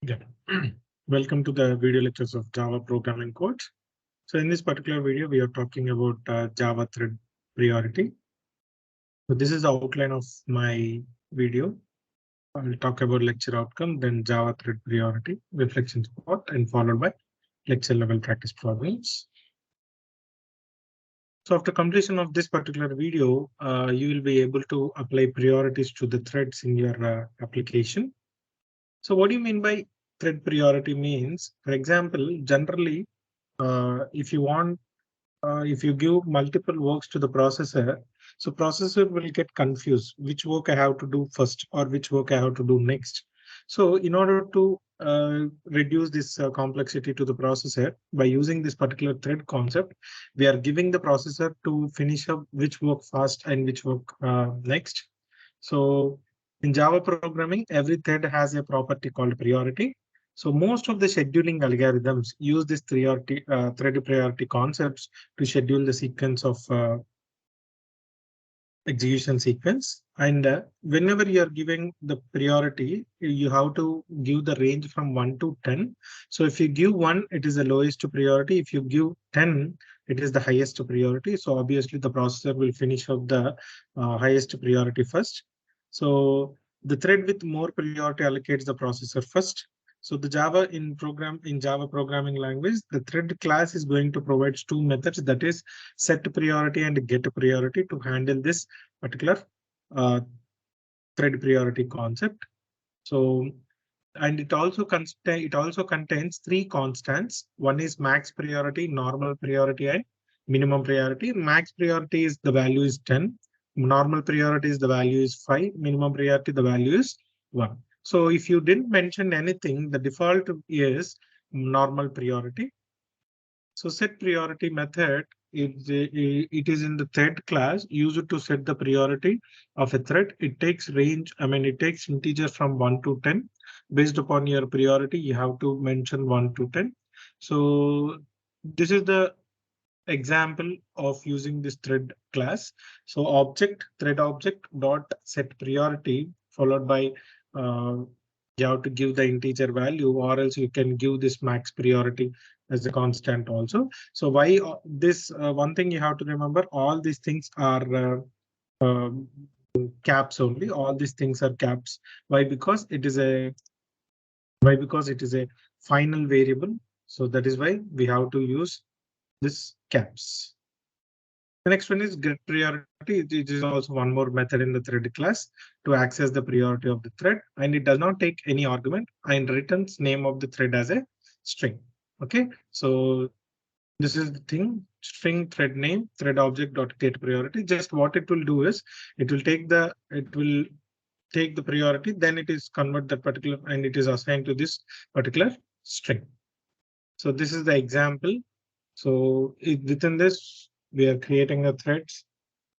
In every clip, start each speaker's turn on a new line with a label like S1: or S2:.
S1: Yeah. Welcome to the video lectures of Java programming code. So in this particular video, we are talking about Java thread priority. So this is the outline of my video. I will talk about lecture outcome, then Java thread priority, reflection support, and followed by lecture level practice problems. So after completion of this particular video, you will be able to apply priorities to the threads in your application. So what do you mean by thread priority means? For example, generally, if you want, if you give multiple works to the processor, so processor will get confused which work I have to do first or which work I have to do next. So in order to reduce this complexity to the processor by using this particular thread concept, we are giving the processor to finish up which work fast and which work next. So in Java programming, every thread has a property called priority. So most of the scheduling algorithms use this thread priority concepts to schedule the sequence of execution sequence. And whenever you are giving the priority, you have to give the range from 1 to 10. So if you give 1, it is the lowest priority. If you give 10, it is the highest priority. So obviously the processor will finish up the highest priority first. So the thread with more priority allocates the processor first. So the Java programming language, the thread class is going to provide two methods, that is set priority and get priority, to handle this particular uh, thread priority concept. So, and it also contains three constants. One is max priority, normal priority, and minimum priority. Max priority is the value is 10. Normal priority is the value is 5. Minimum priority the value is 1. So if you didn't mention anything, the default is normal priority. So set priority method, it is in the thread class used to set the priority of a thread. It takes range, it takes integer from 1 to 10. Based upon your priority, you have to mention 1 to 10. So this is the example of using this thread class. So thread object dot set priority followed by uh, you have to give the integer value, or else you can give this max priority as a constant also. So why this one thing you have to remember, all these things are caps only. All these things are caps. Why? Because it is a final variable. So that is why we have to use this caps. The next one is get priority. It is also one more method in the thread class to access the priority of the thread, and it does not take any argument and returns name of the thread as a string. Okay, so this is the thing: string thread name thread object dot get priority. Just what it will do is it will take the priority, then it is convert that particular and it is assigned to this particular string. So this is the example. So within this, we are creating a threads.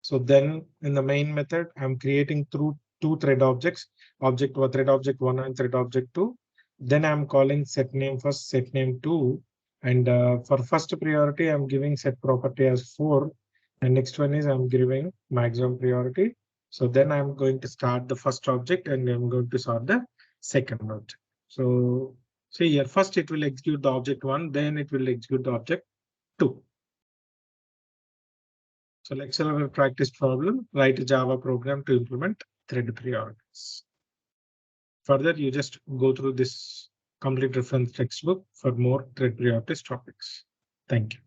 S1: So then in the main method, I'm creating through two thread objects, thread object 1 and thread object 2. Then I'm calling set name first, set name 2. And for first priority, I'm giving set property as 4. And next one is I'm giving maximum priority. So then I'm going to start the first object and I'm going to start the second object. So see here, first it will execute the object 1, then it will execute the object 2. So lecture level practice problem, write a Java program to implement thread priorities. Further, you just go through this complete reference textbook for more thread priorities topics. Thank you.